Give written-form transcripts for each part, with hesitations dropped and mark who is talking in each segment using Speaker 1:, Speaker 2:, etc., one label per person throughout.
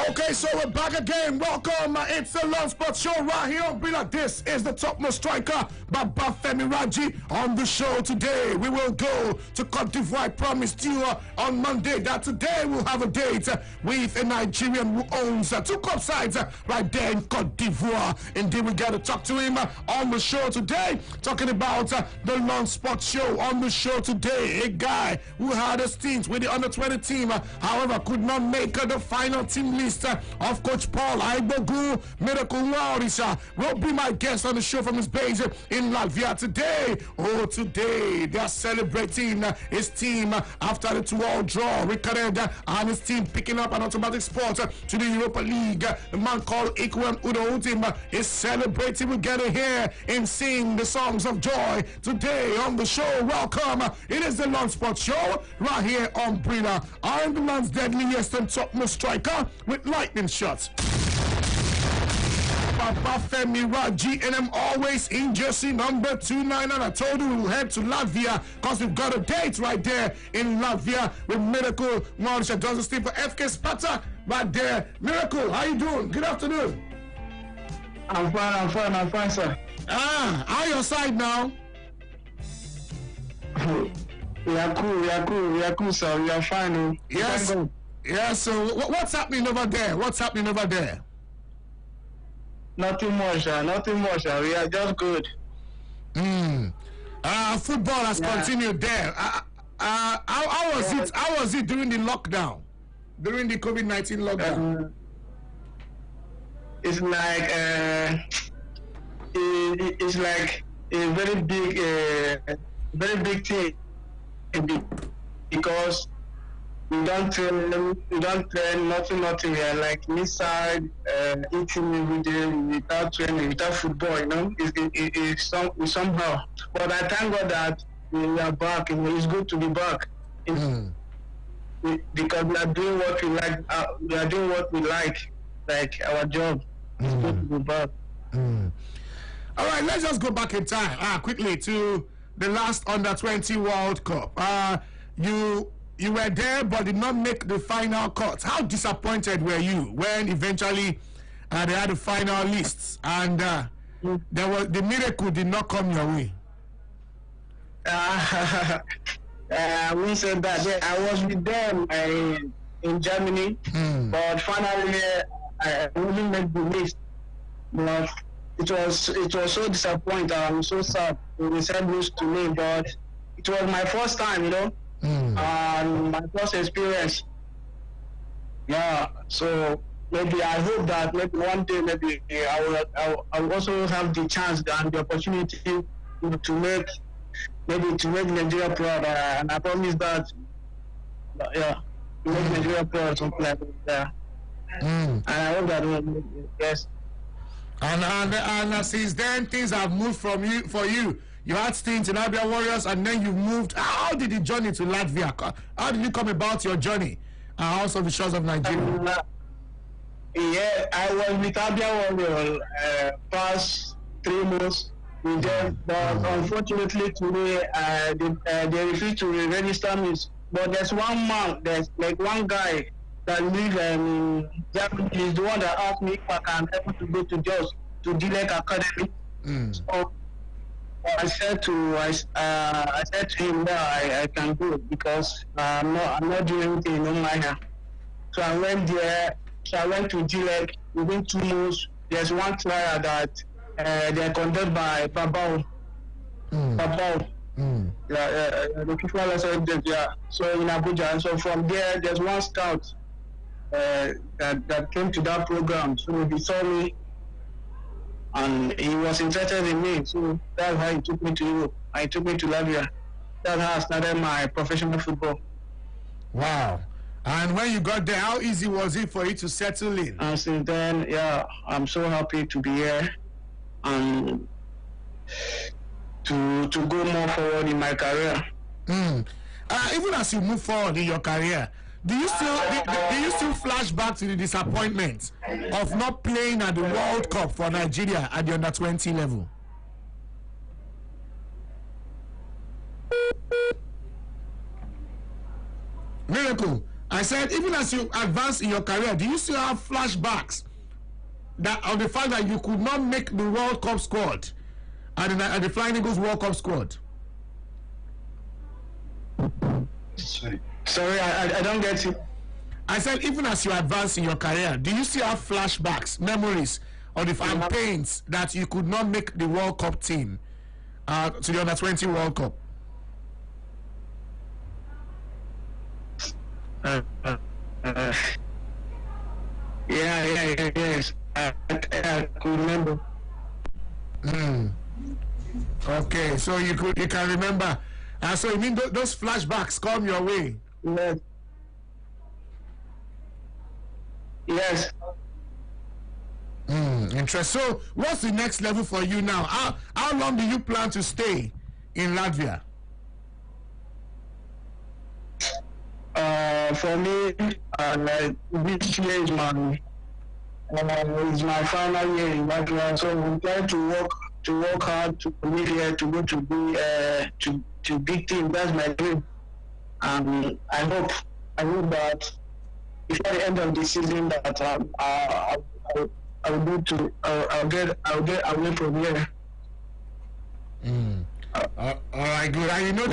Speaker 1: Okay, so we're back again. Welcome. It's the Love Sports Show right here on Brila. This is the topmost striker, Babafemi Raji. On the show today, we will go to Cote d'Ivoire. I promised you on Monday that today we'll have a date with a Nigerian who owns two club sides right there in Cote d'Ivoire. Indeed, we got to talk to him on the show today, talking about the Love Sports Show. On the show today, a guy who had a stint with the under-20 team, however, could not make the final team list of Coach Paul Aibogu. Miracle Maurisa will be my guest on the show from his base in Latvia today. Oh, today they are celebrating his team after the 2-all draw. Recorded and his team picking up an automatic spot to the Europa League. The man called Ikwem Udo Utim is celebrating. We're getting here and sing the songs of joy today on the show. Welcome. It is the Love Sports Show right here on Brila. I am the man's deadliest and topmost striker with lightning shots. Babafemi Raji, and I'm always in jersey number 29. And I told you we will head to Latvia because we've got a date right there in Latvia with Miracle Maurisa Johnson Steve for FK Sparta right there. Miracle, how you doing? Good afternoon.
Speaker 2: I'm fine, sir.
Speaker 1: How your side now?
Speaker 2: We are cool, sir. We are fine.
Speaker 1: Yes. Yeah, so what's happening over there?
Speaker 2: Nothing much, sir. We are just good.
Speaker 1: Football has continued there. How was it during the lockdown? During the COVID-19 lockdown?
Speaker 2: It's like a very big thing because we don't train, nothing. We are like inside, eating every day without training, without football. You know, it's somehow. But I thank God that we are back. It's good to be back. Because we are doing what we like. We are doing what we like our job. It's good to be back.
Speaker 1: All right, let's just go back in time quickly to the last Under-20 World Cup. You were there but did not make the final cut. How disappointed were you when eventually they had the final lists and there was the miracle did not come your way?
Speaker 2: We said that I was with them in Germany, but finally I wouldn't make the list. But it was so disappointing. I'm so sad. They said lose to me, but it was my first time, you know. And my first experience, so maybe I hope that maybe one day maybe I will also have the chance and the opportunity to make Nigeria proud, and I promise that to make Nigeria proud, something like that. And I hope that yes.
Speaker 1: And since then things have moved for you. You had stints in Abia Warriors and then you moved. How did the journey to Latvia? How did you come about your journey? Also the shores of Nigeria.
Speaker 2: I was with Abia Warriors past 3 months with them, but unfortunately today they refused to register me. But there's one guy that lives in Germany. He's the one that asked me if I can help to go to Jos to Dilek Academy. So I said to him that I can do it because I'm not doing anything in my. So I went there. So I went to Dilek. Within 2 months, there's one trial that they are conducted by Babao. Babao. The FIFA license, so in Abuja. And so from there's one scout that came to that program. So he saw me and he was interested in me. So that's how he took me to Europe. He took me to Latvia. That's how I started my professional football.
Speaker 1: Wow. And when you got there, how easy was it for you to settle in?
Speaker 2: And since then, I'm so happy to be here and to go more forward in my career.
Speaker 1: Even as you move forward in your career, do you still flash back to the disappointment of not playing at the World Cup for Nigeria at the under-20 level? Miracle, I said, even as you advance in your career, do you still have flashbacks that of the fact that you could not make the World Cup squad and the Flying Eagles World Cup squad?
Speaker 2: Sorry, I don't get it.
Speaker 1: I said, even as you advance in your career, do you still have flashbacks, memories of the campaigns that you could not make the World Cup team to the Under-20 World Cup?
Speaker 2: Yes. I could remember.
Speaker 1: Okay, so you can remember. So you mean those flashbacks come your way?
Speaker 2: Yes.
Speaker 1: Interesting. So what's the next level for you now? How long do you plan to stay in Latvia?
Speaker 2: For me, this year is my final year in Latvia, so we try to work hard to live here, to go to big team. That's my dream. I hope that before the end of the season that I'll get away from here.
Speaker 1: All right, good. And you know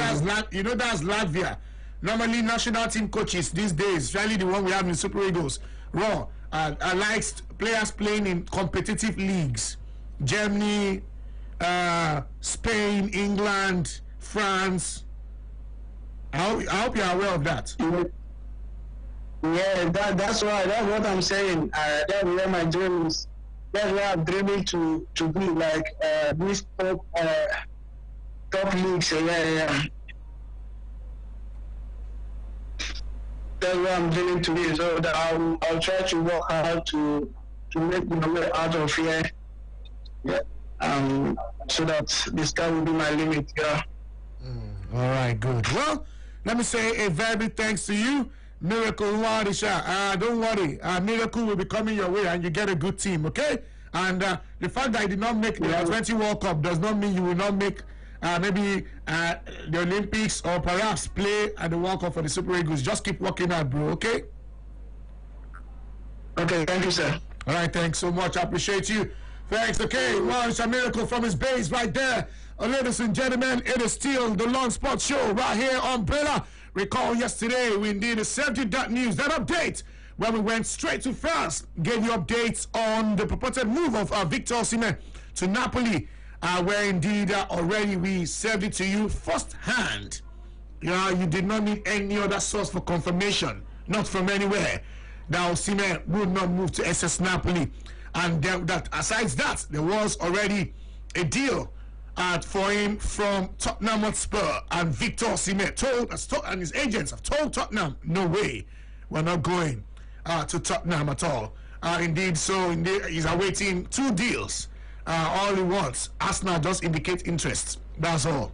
Speaker 1: that's Latvia. Normally, national team coaches these days, especially the one we have in Super Eagles, likes players playing in competitive leagues. Germany, Spain, England, France. I hope you're aware of that.
Speaker 2: Yeah, that's why. That's what I'm saying. That's where my dream is. That's where I'm dreaming to be like these top leagues. Yeah. That's where I'm dreaming to be. So that I'll try to work hard to make my way out of here. Yeah. So that the sky will be my limit. Yeah.
Speaker 1: All right, good. Well, let me say a very big thanks to you, Miracle Nwadisha. Don't worry, Miracle will be coming your way and you get a good team, okay? And the fact that you did not make the 20 World Cup does not mean you will not make maybe the Olympics or perhaps play at the World Cup for the Super Eagles. Just keep working out, bro, okay?
Speaker 2: Okay, thank you, sir.
Speaker 1: All right, thanks so much. I appreciate you. Thanks, okay? Nwadisha Miracle from his base right there. Ladies and gentlemen, it is still the Long Sports Show right here on Bella. Recall yesterday we indeed served you that news, that update, when we went straight to France, gave you updates on the purported move of Victor Osimhen to Napoli, where indeed already we served it to you firsthand. You did not need any other source for confirmation, not from anywhere, that Osimhen would not move to SS Napoli. And that aside that, there was already a deal for him from Tottenham Hotspur, and Victor Osimhen and his agents have told Tottenham, no way, we're not going to Tottenham at all. Indeed, he's awaiting two deals. All he wants, Arsenal just indicate interest, that's all.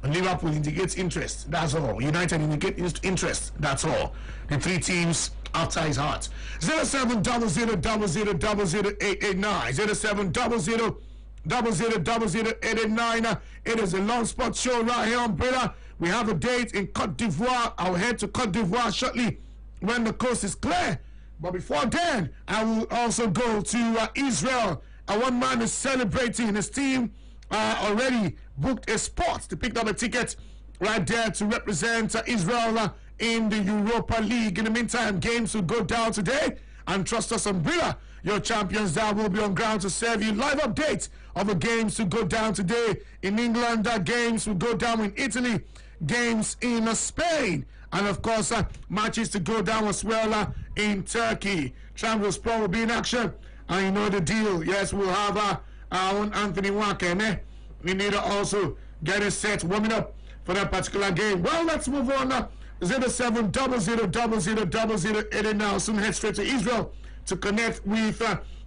Speaker 1: Liverpool indicates interest, that's all. United indicate interest, that's all. The three teams after his heart. 0700000889 070000889. It is a Long Sports Show right here on Bella. We have a date in Cote d'Ivoire. I'll head to Cote d'Ivoire shortly when the coast is clear. But before then, I will also go to Israel. One man is celebrating. His team already booked a spot to pick up a ticket right there to represent Israel in the Europa League. In the meantime, games will go down today. And trust us, Umbrella, your champions that will be on ground to serve you live updates of the games to go down today. In England, games will go down in Italy, games in Spain, and of course, matches to go down as well in Turkey. Trabzonspor will be in action, and you know the deal. Yes, we'll have our own Anthony Wakeme. We need to also get a set warming up for that particular game. Well, let's move on. 0700000088 now. Soon head straight to Israel to connect with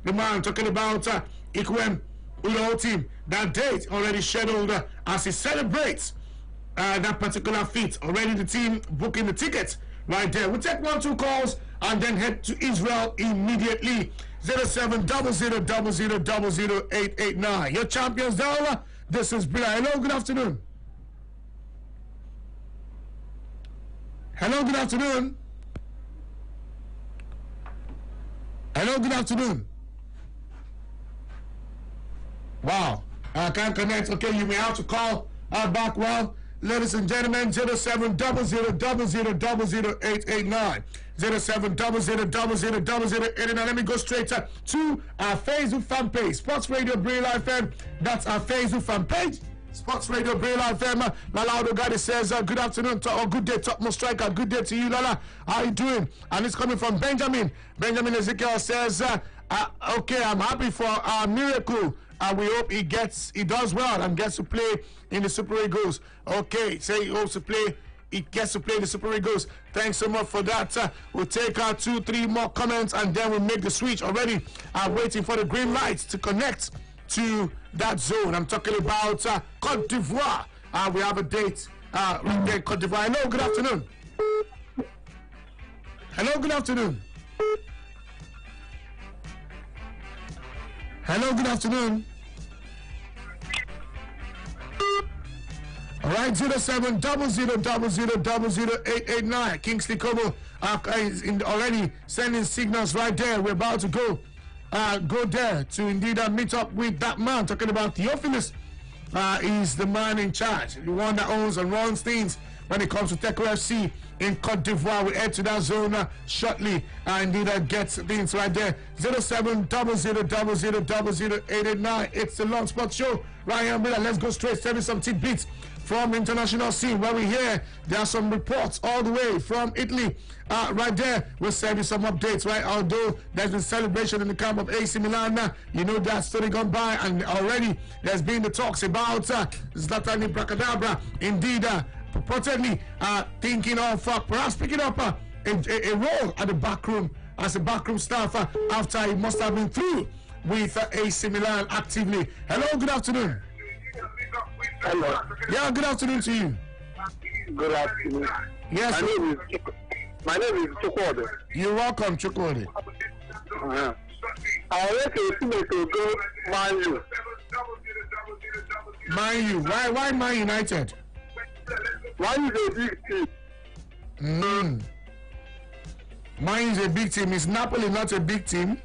Speaker 1: the man talking about Ikwem Ulo team. That date already scheduled as he celebrates that particular feat. Already the team booking the tickets right there. We'll take 1-2 calls and then head to Israel immediately. 0700000889. Your champions down. This is Bila. Hello, good afternoon. Hello, good afternoon. Hello, good afternoon. Wow, I can't connect. Okay, you may have to call back. Well, ladies and gentlemen, 070000000889. 0700000089. Let me go straight to our Facebook fan page, Sports Radio Braille FM. That's our Facebook fan page, Sports Radio Braille FM. Lala Odogadi says, good afternoon, or good day, topmost striker. Good day to you, Lala. How you doing? And it's coming from Benjamin. Benjamin Ezekiel says, okay, I'm happy for Miracle. We hope he does well and gets to play in the Super Eagles. Okay, say he hopes to play. He gets to play the Super Eagles. Thanks so much for that. We'll take our 2-3 more comments and then we'll make the switch. Already, I'm waiting for the green light to connect to that zone. I'm talking about Côte d'Ivoire. We have a date right there, Côte d'Ivoire. Hello, good afternoon. Hello, good afternoon. Hello, good afternoon. All right, 0700000889. Kingsley Kobo is already sending signals right there. We're about to go there to indeed meet up with that man. Talking about Theophilus. He's the man in charge, the one that owns and runs things when it comes to Teco FC in Côte d'Ivoire. We head to that zone shortly and indeed gets things right there. 0700000889. It's the Long Spot Show right here. Let's go straight, send me some tidbits from international scene where we hear there are some reports all the way from Italy. Right there, we'll send you some updates, right? Although there's been celebration in the camp of AC Milan, you know that story gone by, and already there's been the talks about Zlatan Ibrahimovic, indeed, purportedly thinking of perhaps picking up a role at the back room as a backroom staff after he must have been through with AC Milan actively. Hello, good afternoon.
Speaker 2: Hello.
Speaker 1: Yeah, good afternoon to you.
Speaker 2: Good afternoon.
Speaker 1: Yes.
Speaker 2: My name is Chukwode.
Speaker 1: You're welcome, Chukwode.
Speaker 2: I reckon to go Man U.
Speaker 1: Man U. Why Man United?
Speaker 2: Man U is a big team.
Speaker 1: Man U is a big team. Is Napoli not a big team?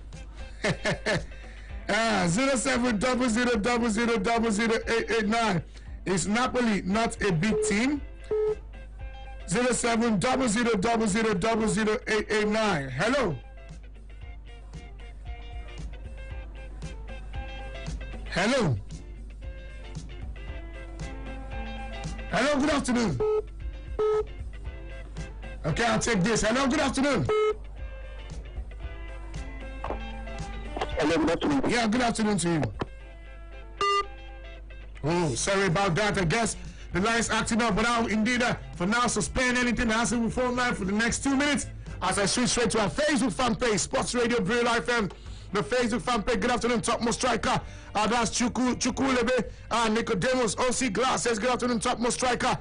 Speaker 1: 0700000889. Is Napoli not a big team? 0700000889. Hello. Hello. Hello, good afternoon. Okay, I'll take this. Hello, good afternoon.
Speaker 2: Hello, good afternoon.
Speaker 1: Yeah, good afternoon to you. Oh, sorry about that. I guess the line's acting up, but I'll indeed, for now, suspend anything that has to do with phone line for the next 2 minutes as I switch straight to our Facebook fan page, Sports Radio Braille FM. The Facebook fan page. Good afternoon, topmost striker. That's Chukwulebe. Nicodemus OC Glass says, good afternoon, topmost striker.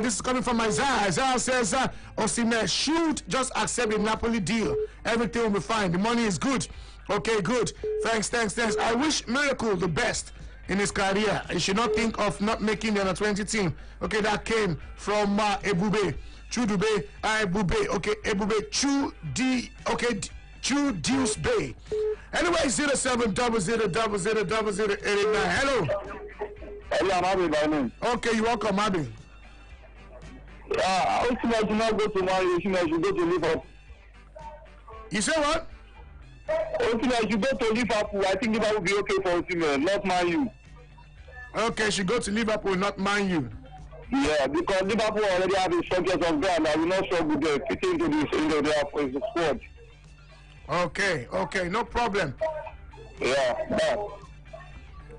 Speaker 1: This is coming from Isaiah. Isaiah says, Osimhen should just accept the Napoli deal. Everything will be fine. The money is good. Okay, good. Thanks. I wish Miracle the best in his career. He should not think of not making the under-20 team. Okay, that came from Ebube. Chudube, Ebube. Okay, Ebube, Chu Deuce Bay. Anyway, 0700000089. Hello.
Speaker 2: Hello, I'm Abi by name.
Speaker 1: Okay, you're welcome, Abi.
Speaker 2: Osimhen should not go to Man U. Osimhen should go to Liverpool.
Speaker 1: You say what?
Speaker 2: Osimhen should go to Liverpool. I think that would be okay for Osimhen, not Man U.
Speaker 1: Okay, she go to Liverpool, not Man U.
Speaker 2: Yeah, because Liverpool already have a structure of ground. I will not struggle there fitting into this into their squad.
Speaker 1: Okay, no problem.
Speaker 2: Yeah.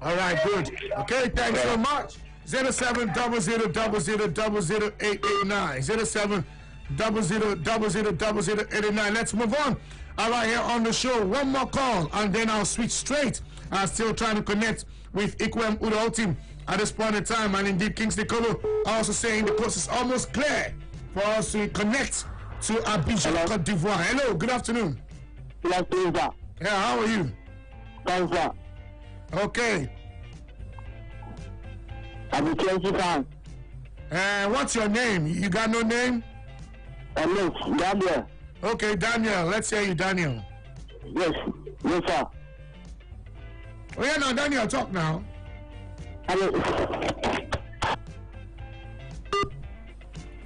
Speaker 1: All right, good. Okay, thanks so much. 0700000889. 0700000889. Let's move on. All right, here on the show, one more call, and then I'll switch straight. I'm still trying to connect with Ikwem Udo team at this point in time, and indeed Kingsley Kolo also saying the course is almost clear for us to connect to Abidjan, Côte d'Ivoire. Hello, good afternoon.
Speaker 2: Good afternoon, sir.
Speaker 1: Yeah, how are you?
Speaker 2: Thanks, sir.
Speaker 1: Okay.
Speaker 2: I'm a Chelsea fan.
Speaker 1: What's your name? You got no name?
Speaker 2: Yes, Daniel.
Speaker 1: Okay, Daniel. Let's hear you, Daniel.
Speaker 2: Yes. Yes, sir.
Speaker 1: Oh yeah, now Daniel, talk now.
Speaker 2: Hello.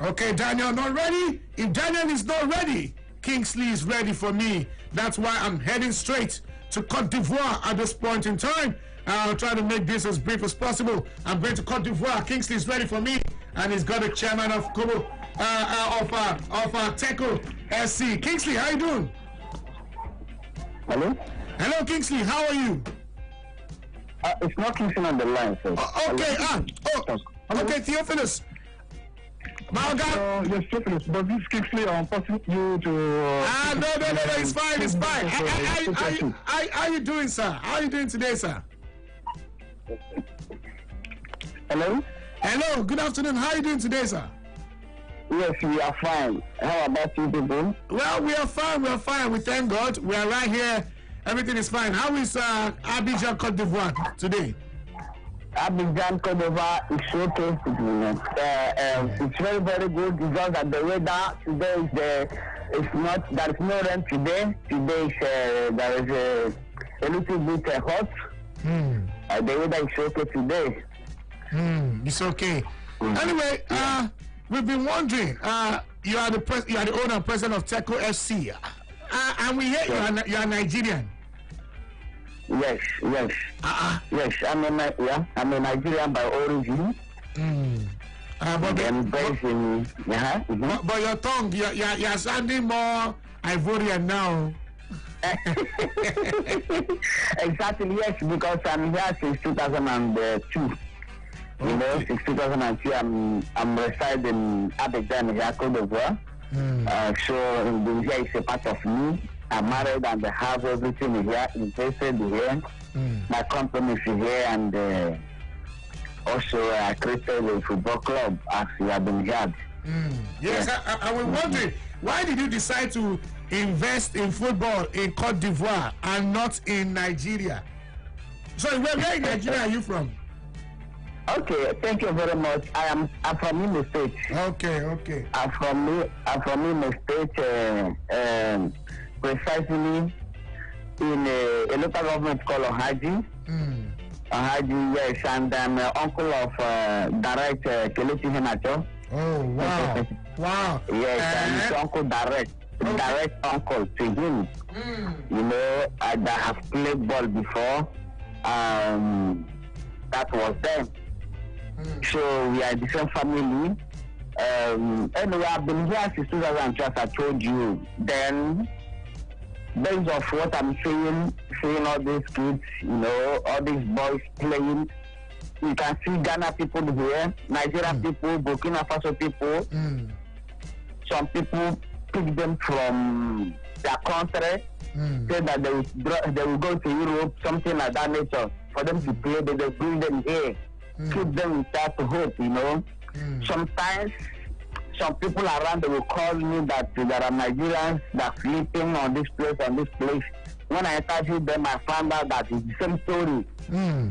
Speaker 1: Okay, Daniel, not ready? If Daniel is not ready, Kingsley is ready for me. That's why I'm heading straight to Cote d'Ivoire at this point in time. I'll try to make this as brief as possible. I'm going to Cote d'Ivoire. Kingsley is ready for me, and he's got the chairman of Kobo of Teco SC. Kingsley, how you doing?
Speaker 2: Hello.
Speaker 1: Hello, Kingsley. How are you?
Speaker 2: It's not Kingsley on the line, sir.
Speaker 1: Okay, Theophilus. My God.
Speaker 2: Yes, Theophilus. But this Kingsley, I'm passing you to.
Speaker 1: No, it's fine, it's fine. How you doing, sir? How are you doing today, sir?
Speaker 2: Hello.
Speaker 1: Hello, good afternoon. How are you doing today, sir?
Speaker 2: Yes, we are fine. How about you people?
Speaker 1: Well, we are fine. We thank God. We are right here. Everything is fine. How is Abidjan, Cote d'Ivoire today?
Speaker 2: Abidjan, Cote d'Ivoire is okay. It's very, very good. It's just that the weather today there is no rain today. Today there is a little bit hot. The weather is okay today.
Speaker 1: It's okay. Anyway, we've been wondering. You are the owner and president of Teco FC, and we hear you are Nigerian.
Speaker 2: Yes. Yes, I'm a Nigerian by origin. But
Speaker 1: your tongue, you're sounding more Ivorian now.
Speaker 2: Exactly, yes, because I'm here since 2002. You know, since 2002, I'm residing in Abidjan, here, Cote d'Ivoire. So here is a part of me. I'm married and I have everything here, invested here. My company is here, and also I created a football club as you have been heard.
Speaker 1: Yes, I was wondering, why did you decide to invest in football in Cote d'Ivoire and not in Nigeria? So where in Nigeria are you from?
Speaker 2: Okay, thank you very much. I'm from Imo State.
Speaker 1: Okay.
Speaker 2: I'm from Imo State, precisely in a local government called Ohaji. Ohaji, yes, and I'm uncle of Direct Kelechi Henacho.
Speaker 1: Oh, wow. Wow.
Speaker 2: Yes, I'm his uncle direct uncle to him. You know, I have played ball before. That was then. So we are the same family. Anyway, I've been here since 2002, as I told you. Then, based off what I'm seeing all these kids, you know, all these boys playing. You can see Ghana people here, Nigeria people, Burkina Faso people. Some people pick them from their country, say that they will go to Europe, something like that nature, for them to play, but they bring them here, keep them without hope, you know. Sometimes, some people around, they will call me that there are Nigerians that are sleeping on this place. When I interviewed them, I found out that it's the same story.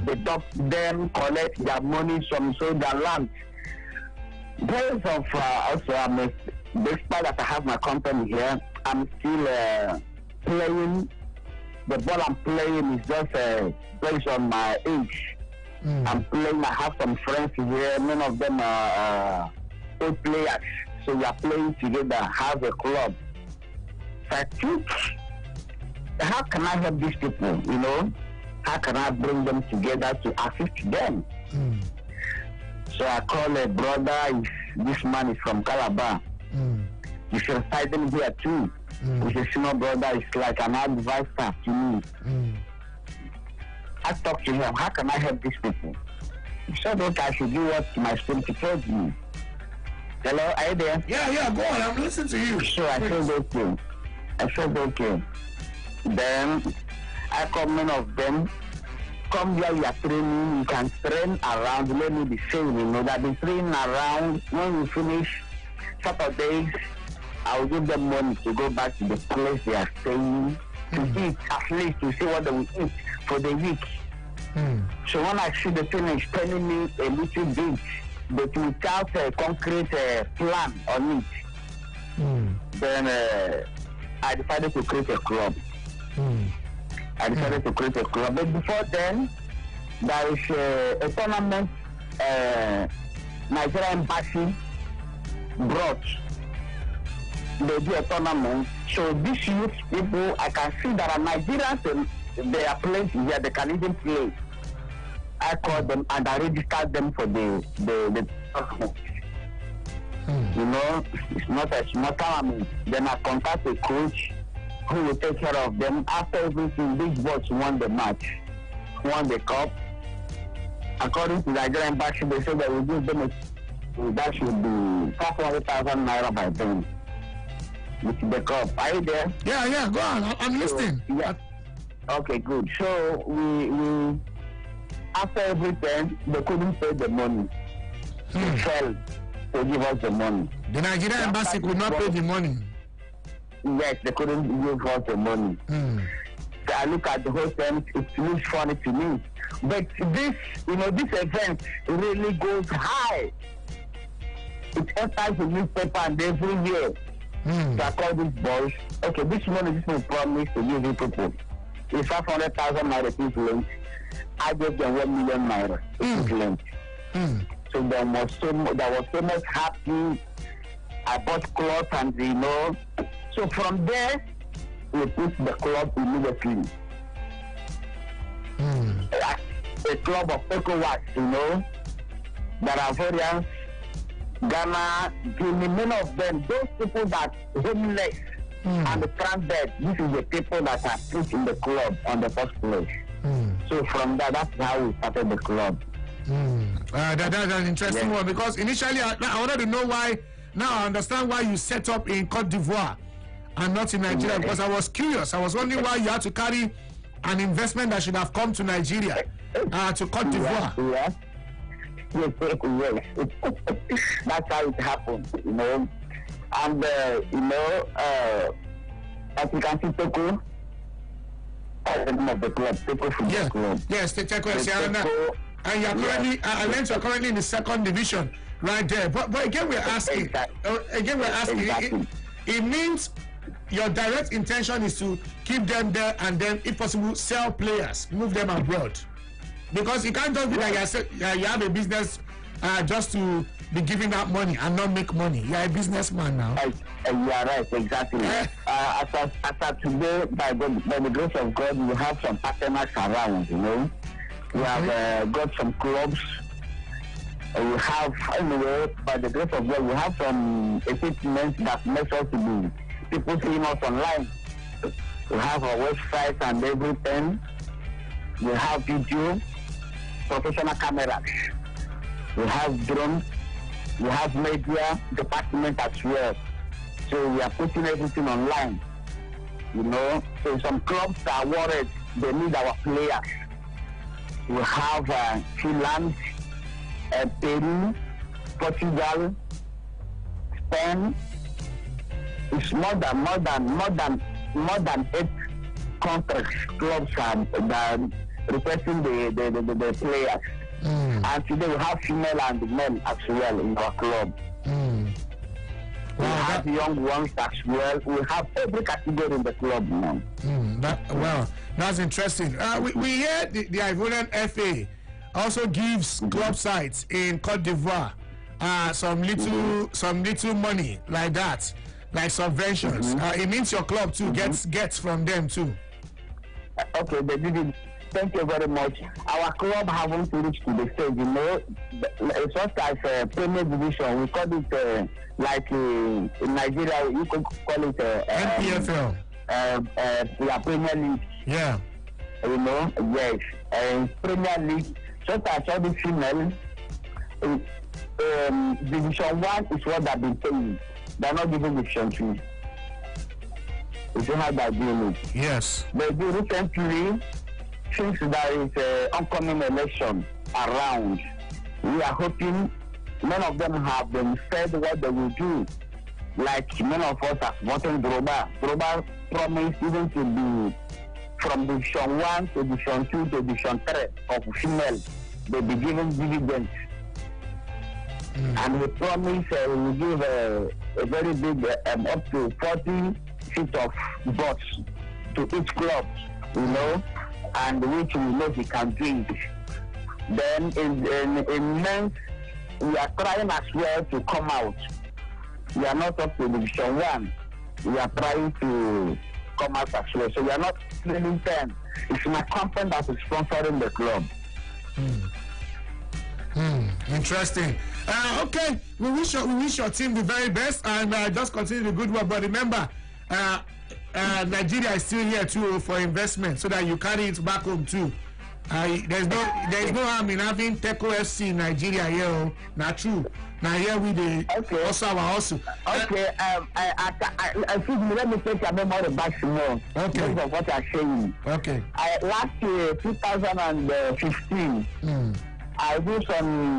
Speaker 2: They talk them, collect their money from their land. Based of also, despite that I have my company here, I'm still playing. The ball I'm playing is just based on my age. I'm playing. I have some friends here. Many of them are old players, so we are playing together. Have a club. So I think, how can I help these people? You know, how can I bring them together to assist them? So I call a brother. This man is from Calabar. He's residing here too. He's a senior brother. It's like an advisor to me. I talked to him. How can I help these people? He said, okay, I should do what my spirit told me. Hello, are you there?
Speaker 1: Yeah, go on. I'm listening to you.
Speaker 2: So I said, okay. Then I call many of them. Come here, you are training. You can train around. Let me be saying, you know, that they train around. When we finish Saturdays, I will give them money to go back to the place they are staying to eat, at least to see what they will eat for the week. So when I see the finish telling me a little bit, but without a concrete plan on it, then I decided to create a club.
Speaker 3: I decided to create a club. But before then, there is a tournament Nigerian embassy brought. They do a tournament. So these youth people, I can see that are Nigerians, they are playing here, they can even play. I called them and I registered them for the tournament. You know, it's not a small tournament. Then I contact a coach who will take care of them. After everything, these boys won the match, won the cup. According to the Nigerian embassy, they said that we give them that should be 500,000 naira by them. With the cup. Are you there?
Speaker 1: Yeah, go on. I'm listening.
Speaker 3: So, yeah. Okay, good. So we after everything, they couldn't pay the money. They fell to give us the money.
Speaker 1: The Nigerian embassy could not pay the money.
Speaker 3: Yes, they couldn't give us the money. So I look at the whole thing, it looks funny to me. But this, this event really goes high. It enters the newspaper and every year. So I call these boys, okay, this money, this is promise to give you people. It's 500,000 naira equivalent. I gave them 1 million naira equivalent. So there was so much happy. I bought clothes and so from there we put the club immediately. A club of ECOWAS, there are variants, Ghana, Guinea, many of them, those people that homeless and stranded, this is the people that are put in the club on the first place. So from that's how we started the club.
Speaker 1: That's an interesting one, because initially I wanted to know why. Now I understand why you set up in Cote d'Ivoire and not in Nigeria, because I was curious. I was wondering why you had to carry an investment that should have come to Nigeria to Cote d'Ivoire.
Speaker 3: Yes. That's how it happened, And as you can see, Teko, the name of the club, Teko Football Club.
Speaker 1: Yes, Teko. And you're currently, I learned you're currently in the second division, right there. But again, we're asking.
Speaker 3: Exactly.
Speaker 1: It means your direct intention is to keep them there and then, if possible, sell players, move them abroad. Because you can't just be like you have a business just to be giving out money and not make money. You're a businessman now.
Speaker 3: You are right, exactly. As of today, by the grace of God, we have some partners around, We have got some clubs. We have, anyway, by the grace of God, we have some equipment that makes us to be people seeing us online. We have our website and everything. We have video, professional cameras. We have drones. We have media department as well. So we are putting everything online. So some clubs are worried. They need our players. We have Finland, Peru, Portugal, Spain. It's more than 8 countries clubs are requesting the players. And today we have female and men as well in our club. We have young ones as well. We have every category in the club now.
Speaker 1: That's interesting. We hear the Ivorian FA also gives club sites in Cote d'Ivoire some little money like that, like subventions. It means your club too gets from them too.
Speaker 3: Okay, they did it. Thank you very much. Our club haven't reached to the stage, It's just as a Premier Division. We call it like in Nigeria, you could call it
Speaker 1: NPFL.
Speaker 3: Premier League.
Speaker 1: Yeah.
Speaker 3: Yes. Premier League, just as all the female, Division 1 is what they've been paying. They're not giving Division 2. You see how they're doing it?
Speaker 1: Yes.
Speaker 3: But recently, since there is an upcoming election around, we are hoping none of them have been said what they will do. Like many of us have voted Droba. Droba promised even to be from Division 1 to Division 2 to Division 3 of female. They'll be given dividends. And we promise we will give a very big, up to 40 feet of box to each club, you know, and which we know he can do it. Then in men's, we are trying as well to come out. We are not up to Division 1. We are trying to come out as well. So we are not training 10. It's my company that is sponsoring the club.
Speaker 1: Interesting. Okay, we wish your team the very best, and just continue the good work. But remember, Nigeria is still here too for investment, so that you carry it back home too. There's no harm in having Teco FC in Nigeria here. Not true. Now here we also our hustle.
Speaker 3: Okay. Excuse me. Let me take your memory back some more.
Speaker 1: Okay.
Speaker 3: Because of what I'm saying.
Speaker 1: Okay.
Speaker 3: Last year, 2015. I do some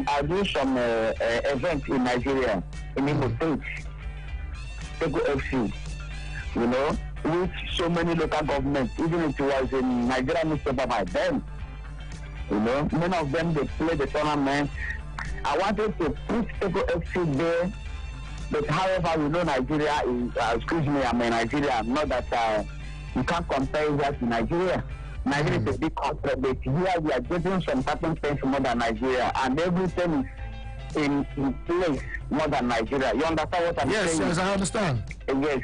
Speaker 3: events in Nigeria, in Imo State, Teco FC, you know, with so many local governments, even if it was in Nigeria newspaper by then, you know, many of them, they play the tournament. I wanted to put Teco FC there, but however, you know, Nigeria is, excuse me, I'm in Nigeria, not that you can't compare that to Nigeria. Nigeria is a big country, but here we are getting some certain things more than Nigeria, and everything is in place more than Nigeria. You understand what I'm saying?
Speaker 1: Yes, I understand.
Speaker 3: Yes.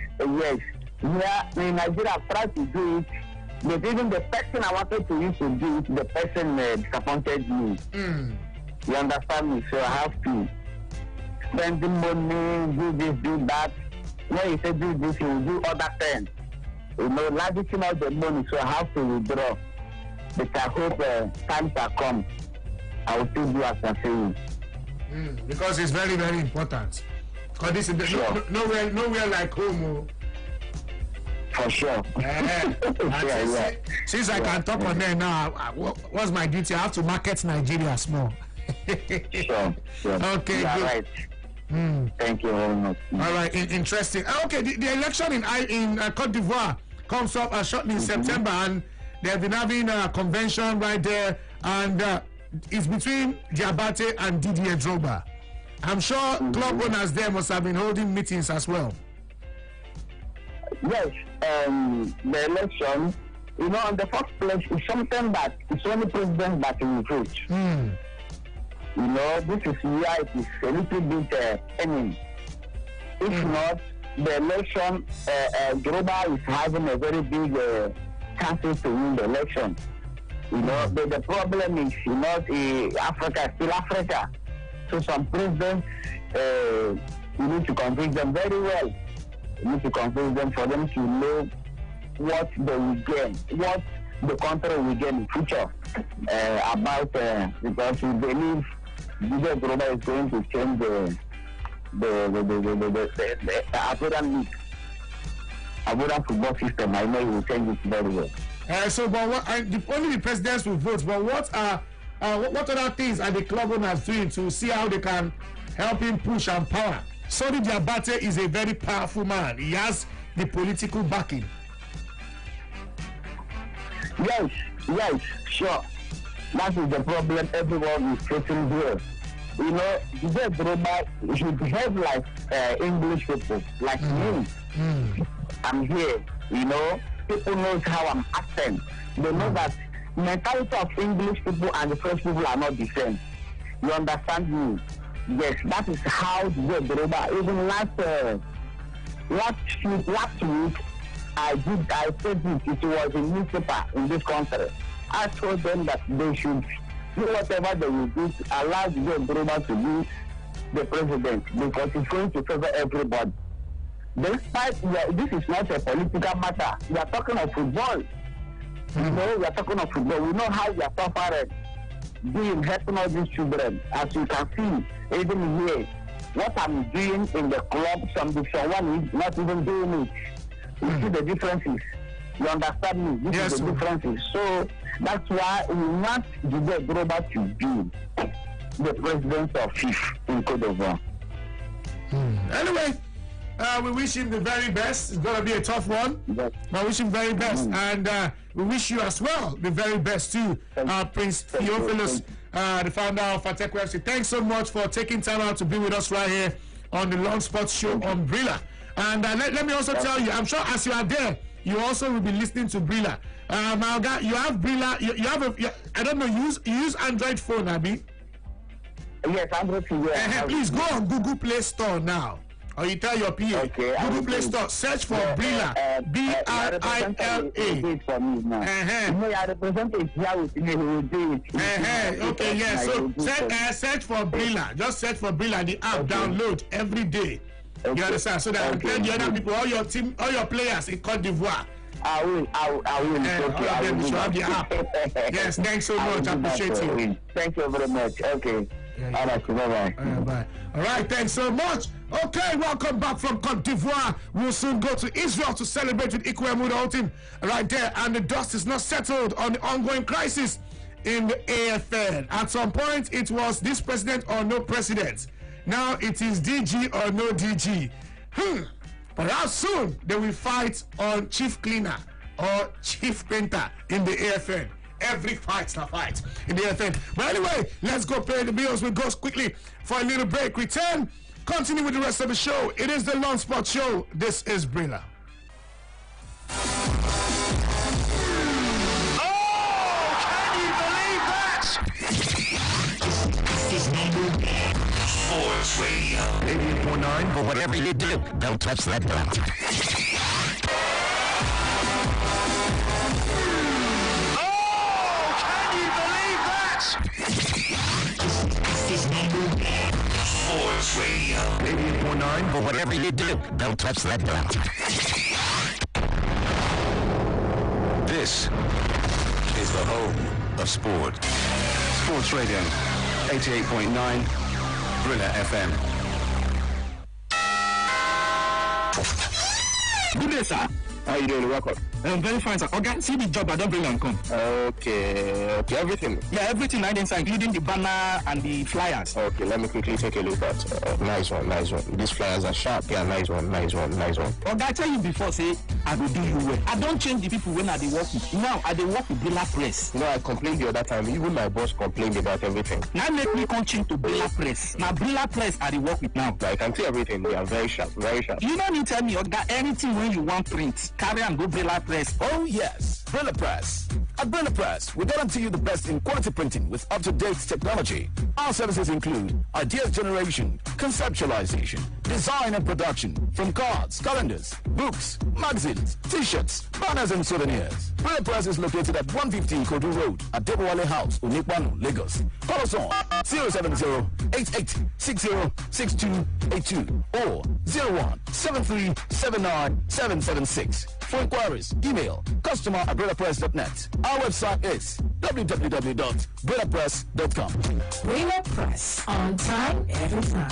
Speaker 3: Here in Nigeria, I tried to do it, but even the person I wanted to use to do it, the person disappointed me. You understand me? So I have to spend the money, do this, do that. When you say do this, you will do other things. You know, lavishing out the money, so I have to withdraw. But I hope times are come. I will still do as I say.
Speaker 1: Because it's very, very important. Because this is
Speaker 3: Sure.
Speaker 1: nowhere like home.
Speaker 3: For sure.
Speaker 1: Since I can talk on there now, what's my duty? I have to market Nigeria small.
Speaker 3: Sure.
Speaker 1: Okay,
Speaker 3: You are
Speaker 1: good.
Speaker 3: right. Thank you very much.
Speaker 1: All right, interesting. Okay, the election in Cote d'Ivoire comes up shortly in September, and they've been having a convention right there, and it's between Diabate and Didier Drogba. I'm sure club owners there must have been holding meetings as well.
Speaker 3: Yes, the election, you know, in the first place, is something that it's only president that will vote. You know, this is where it is a little bit ending. If not, the election, Drogba is having a very big chances to win the election. You know, but the problem is, you know, Africa is still Africa. So some presidents, you need to convince them very well. You need to convince them for them to know what they will gain, what the country will gain in future. Because we believe Didier Drogba is going to change the Ivorian league, Ivorian football system. I know he will change it very well.
Speaker 1: But only the presidents will vote. But what other things are the club owners doing to see how they can help him push and power? Sori Diabate is a very powerful man. He has the political backing.
Speaker 3: Yes, sure. That is the problem everyone is facing here. You know, Didier Drogba should behave like English people, like me. I'm here, you know. People know how I'm acting. They know that mentality of English people and the French people are not the same. You understand me? Yes, that is how Didier Drogba. Even last week, I said this. It was a newspaper in this country. I told them that they should do whatever they will do to allow Didier Drogba to be the president, because it's going to favor everybody. Despite this is not a political matter. We are talking of football. You know, we are talking of football. We know how we are suffering, being helping all these children. As you can see, even here, what I'm doing in the club, someone is not even doing it. You see the differences. You understand me? This is the differences. So that's why we want Didier Drogba to be the president of FIFA in Cote d'Ivoire.
Speaker 1: Anyway, we wish him the very best. It's going to be a tough one.
Speaker 3: Yes.
Speaker 1: I wish him very best. And we wish you as well the very best too, Prince Theophilus, the founder of Teco FC. Thanks so much for taking time out to be with us right here on the Long Sports Show Umbrella. And let me also tell you, I'm sure as you are there, you also will be listening to Brilla. My guy, you have Brilla. You have I don't know. You use Android phone, Abi?
Speaker 3: Yes, Android phone. Yeah,
Speaker 1: please go on Google Play Store now. Or you tell your PA.
Speaker 3: Okay,
Speaker 1: Google Play Store. Search for Brilla. Brilla.
Speaker 3: For me now. You know, I represent it here with me. He will do it.
Speaker 1: Okay, yes. So search for Brilla. Just search for Brilla. The app download every day. You understand? So that tell the other people, all your team, all your players in Cote d'Ivoire.
Speaker 3: I will. Okay,
Speaker 1: I will. You have the app. Yes, thanks so much. I appreciate you.
Speaker 3: Thank you very much. Okay. All right, bye-bye.
Speaker 1: Bye. All right, thanks so much. Okay, welcome back from Cote d'Ivoire. We'll soon go to Israel to celebrate with Ikwemu, the whole team right there. And the dust is not settled on the ongoing crisis in the AFN. At some point, it was this president or no president. Now it is DG or no DG. But how soon they will fight on chief cleaner or chief painter in the AFN? Every fight's a fight in the AFN. But anyway, let's go pay the bills. We'll go quickly for a little break. Return, continue with the rest of the show. It is the Lawn Sports Show. This is Brilla.
Speaker 4: Oh, can you believe that? This is number one Sports Radio. 88.9, but whatever you do, don't touch that dial. This is number one Sports Radio. 88.9, but whatever you do, don't touch that dial. This is the home of sport. Sports Radio, 88.9, Brilla FM. Good day, sir.
Speaker 3: How you doing? Welcome.
Speaker 4: I'm very fine, sir. Okay, see the job I don't bring and come.
Speaker 3: Okay, everything.
Speaker 4: Yeah, everything I didn't, including the banner and the flyers.
Speaker 3: Okay, let me quickly take a look at. Nice one. These flyers are sharp. Yeah, nice one.
Speaker 4: Okay, I tell you before, say I will do you well. I don't change the people when I dey work with. Now I dey work with Brilla Press.
Speaker 3: No, I complained the other time. Even my boss complained about everything.
Speaker 4: Now make me come change to Brilla Press. Now Brilla Press I dey work with now.
Speaker 3: I can see everything. They are very sharp. You
Speaker 4: don't need to tell me, Oga, anything when you want print, carry and go Brilla Press.
Speaker 5: Oh yes, Brilla Press. At Brilla Press, we guarantee you the best in quality printing with up-to-date technology. Our services include ideas generation, conceptualization, design and production, from cards, calendars, books, magazines, t-shirts, banners and souvenirs. Brilla Press is located at 150 Kodu Road at Debowale House, Unikwanu, Lagos. Call us on 070-8860-6282 or 01-7379-776. For inquiries, email customer@brillapress.net. Our website is www.brillapress.com.
Speaker 6: Brilla Press, on time, every time.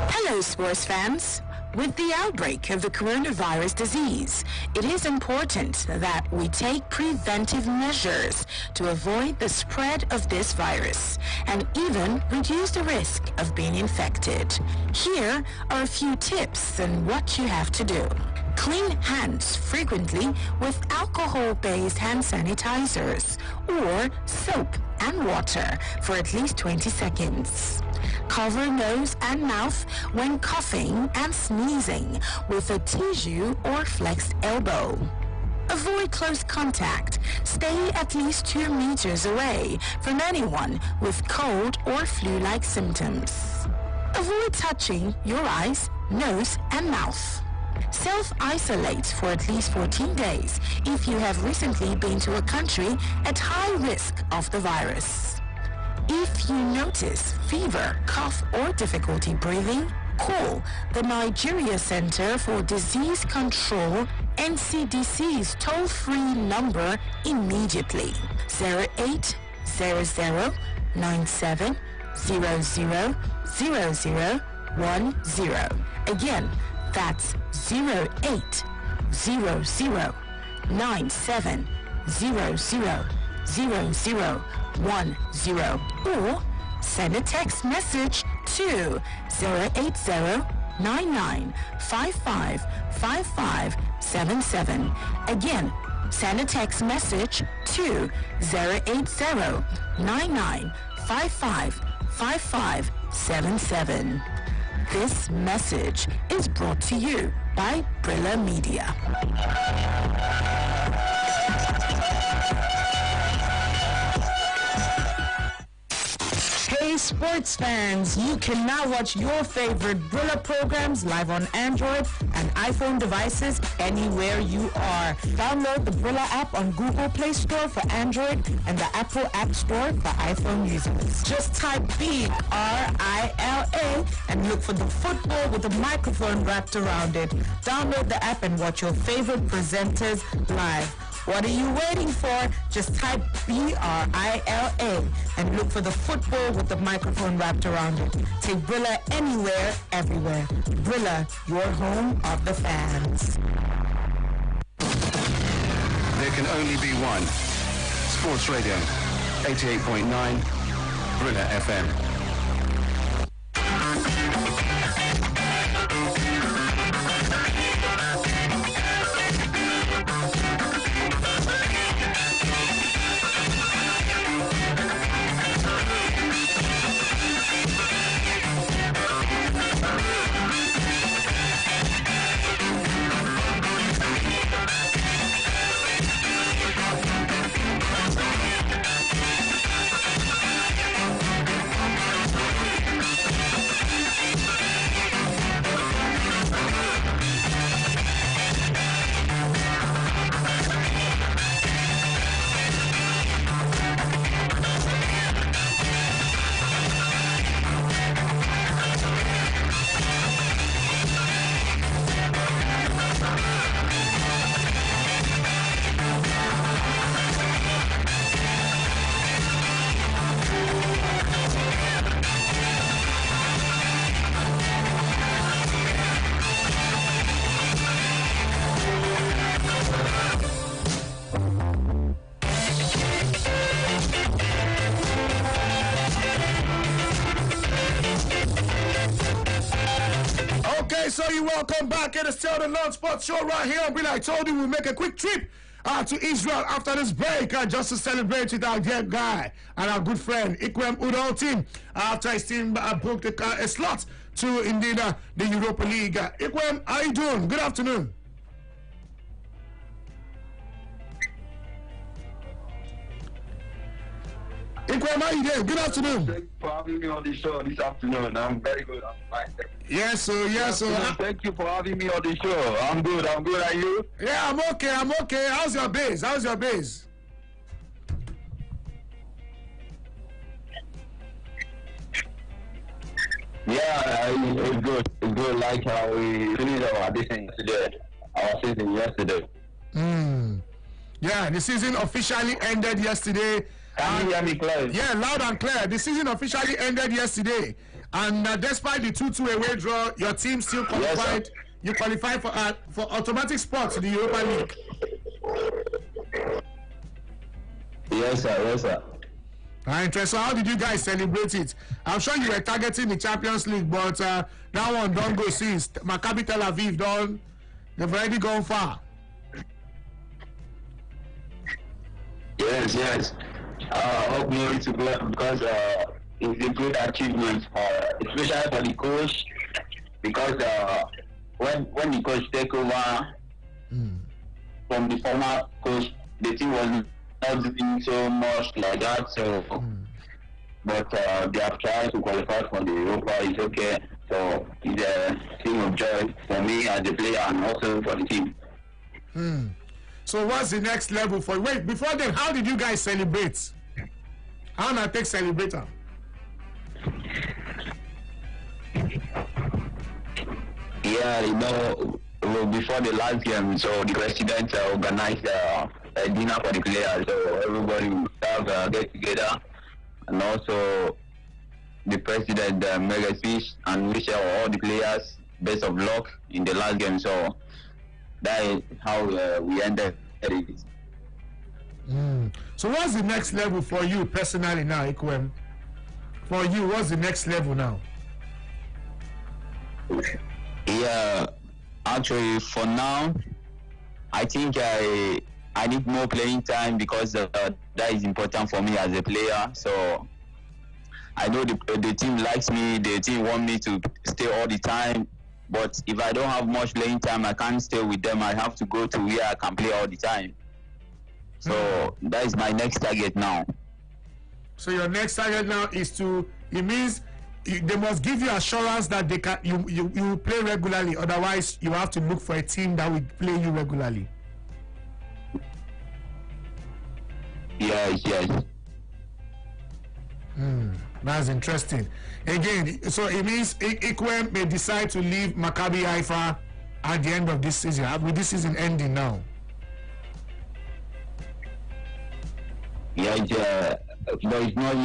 Speaker 6: Hello, sports fans. With the outbreak of the coronavirus disease, it is important that we take preventive measures to avoid the spread of this virus and even reduce the risk of being infected. Here are a few tips on what you have to do. Clean hands frequently with alcohol-based hand sanitizers or soap and water for at least 20 seconds. Cover nose and mouth when coughing and sneezing with a tissue or flexed elbow. Avoid close contact. Stay at least 2 meters away from anyone with cold or flu-like symptoms. Avoid touching your eyes, nose, and mouth. Self-isolate for at least 14 days if you have recently been to a country at high risk of the virus. If you notice fever, cough, or difficulty breathing, call the Nigeria Center for Disease Control, NCDC's toll-free number immediately. 0800-97000010. Again, that's 0800-97000010. Or send a text message to 080-9955-5577. Again, send a text message to 080-9955-5577. 888-898-8277. This message is brought to you by Brilla Media. Hey sports fans, you can now watch your favorite Brilla programs live on Android and iPhone devices anywhere you are. Download the Brilla app on Google Play Store for Android and the Apple App Store for iPhone users. Just type BRILA and look for the football with a microphone wrapped around it. Download the app and watch your favorite presenters live. What are you waiting for? Just type BRILA and look for the football with the microphone wrapped around it. Take Brilla anywhere, everywhere. Brilla, your home of the fans.
Speaker 5: There can only be one. Sports Radio, 88.9, Brilla FM.
Speaker 1: So you welcome back. It is still the Lord Sports Show right here. I told you we'll make a quick trip to Israel after this break just to celebrate with our dear guy and our good friend Ikwem Udoltin after his team booked a slot to indeed the Europa League. Ikwem, how you doing? Good afternoon. Ikwem, how you doing? Good afternoon.
Speaker 7: Thank you for having me on the show this afternoon. I'm very good. I'm fine.
Speaker 1: Yes, sir. Yes, sir.
Speaker 7: Thank you for having me on the show. I'm good. I'm good. Are you?
Speaker 1: Yeah, I'm okay. I'm okay. How's your base? How's your base?
Speaker 7: Yeah, it's good. It's good. Like how we finished our audition yesterday. Our season yesterday.
Speaker 1: Yeah, the season officially ended yesterday.
Speaker 7: Can you hear me clear?
Speaker 1: Yeah, loud and clear. The season officially ended yesterday. And despite the 2-2 away draw, your team still qualified.
Speaker 7: Yes,
Speaker 1: you qualified for automatic spot to the Europa League.
Speaker 7: Yes, sir. Yes, sir.
Speaker 1: Interesting. How did you guys celebrate it? I'm sure you were targeting the Champions League, but that one don't go since. Maccabi Tel Aviv they've already gone far.
Speaker 7: Yes. All glory to God because it's a good achievement, especially for the coach. Because when the coach take over from the former coach, the team was not doing so much like that. So, but they have tried to qualify for the Europa. It's okay. So it's a thing of joy for me as a player and also for the team.
Speaker 1: So what's the next level for you? Wait, before then, how did you guys celebrate? How do I take celebrator?
Speaker 7: Yeah, before the last game, so the president organized a dinner for the players, so everybody will have get together, and also the president made a speech and wish all the players best of luck in the last game. So that is how we ended it.
Speaker 1: So what's the next level for you personally now, Ikwem? For you, what's the next level now?
Speaker 7: Yeah, actually, for now, I think I need more playing time because that is important for me as a player. So I know the team likes me. The team want me to stay all the time. But if I don't have much playing time, I can't stay with them. I have to go to where I can play all the time. So that is my next target now.
Speaker 1: So your next target now is to. It means they must give you assurance that they can. You will play regularly. Otherwise, you have to look for a team that will play you regularly.
Speaker 7: Yes.
Speaker 1: That's interesting. Again, so it means Ikwem may decide to leave Maccabi Haifa at the end of this season. With this season ending now.
Speaker 7: Yeah, but it's not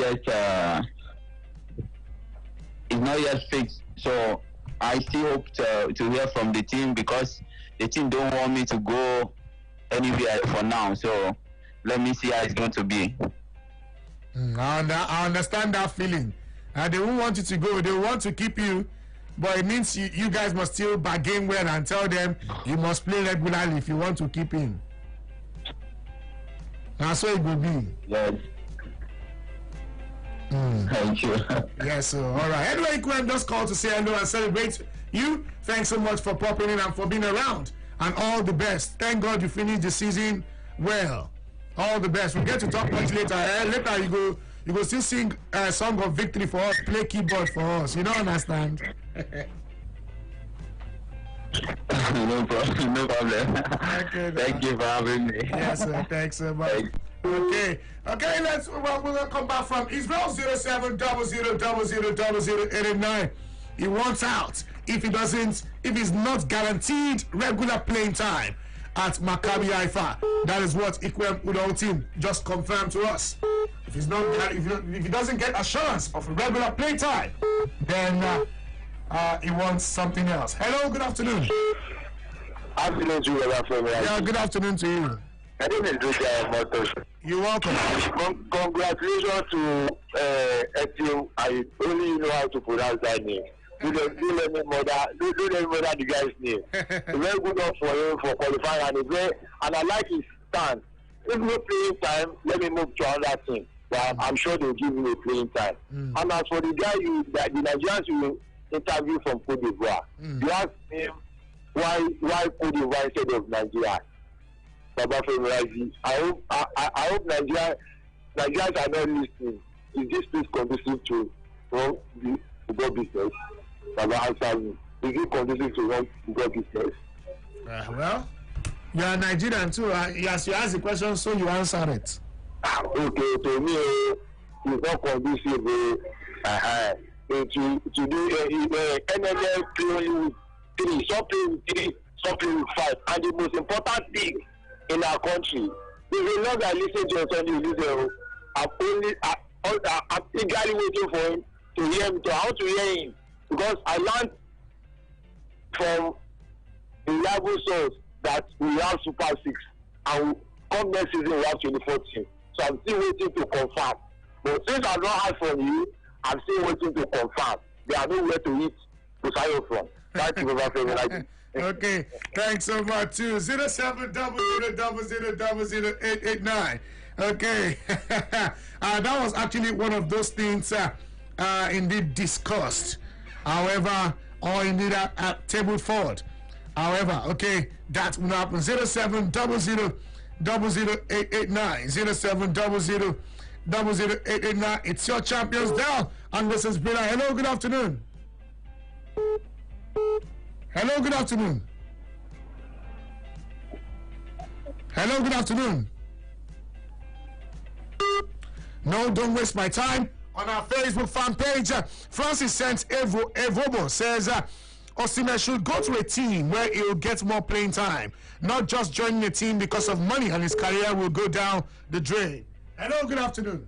Speaker 7: yet fixed. So I still hope to hear from the team because the team don't want me to go anywhere for now. So let me see how it's going to be.
Speaker 1: I understand that feeling. They won't want you to go. They want to keep you, but it means you guys must still bargain well and tell them you must play regularly if you want to keep in. That's what it will be.
Speaker 7: Yes. Thank you.
Speaker 1: Yes, sir. All right. Anyway, Ikwem just called to say hello and celebrate you. Thanks so much for popping in and for being around. And all the best. Thank God you finished the season well. All the best. We'll get to talk much later. Later you go still sing a song of victory for us, play keyboard for us. You don't understand?
Speaker 7: No problem.
Speaker 1: Okay,
Speaker 7: Thank you for having me.
Speaker 1: Yes, sir. Thanks so much. Okay, we're gonna come back from Israel 0700000089. He wants out if he's not guaranteed regular playing time at Maccabi Haifa. That is what Ikwem Udo team just confirmed to us. If he doesn't get assurance of regular play time, then he wants something else. Hello, good afternoon.
Speaker 8: Afternoon to you,
Speaker 1: Yeah, good afternoon to you.
Speaker 8: My name is Lucia Motos.
Speaker 1: You're welcome.
Speaker 8: Congratulations to Etienne. I only know how to pronounce that name. Do let me mother the guy's name. Very good one for him for qualifying and I like his stand. If no playing time, let me move to another team. But I'm sure they'll give him a playing time. And as for the guy the Nigerians you interview from Cote d'Ivoire, you ask him why Cote d'Ivoire instead of Nigeria. Baba Femiraji, I hope Nigerians are not listening. Is this place conducive to run the football business? Baba answer me. Is it conducive to run football business?
Speaker 1: Well, you are Nigerian too. As you ask the question, so you answer it.
Speaker 8: Okay, to me, it's not conducive to do NNL playing with 3, some play with 3, some play with 5. And the most important thing in our country, if you know that listen to your son, you listen. I'm eagerly waiting for him to hear him. I want to hear him because I learned from reliable source that we have Super 6 and come next season we have 24 teams. So I'm still waiting to confirm. But since I've not heard from you, I'm still waiting to confirm. There are nowhere to eat to sign from. Thank you, Baba Femi.
Speaker 1: Okay, thanks so much too. 0700000889. Okay, that was actually one of those things indeed discussed. However, or indeed tabled forward. However, okay, that will happen. 0700000889. 0700000889. It's your champions down, and this is Bila. Hello, good afternoon. Hello, good afternoon. Hello, good afternoon. No, don't waste my time. On our Facebook fan page, Francis Saint Evobo says Osimhen should go to a team where he'll get more playing time, not just joining a team because of money and his career will go down the drain. Hello, good afternoon.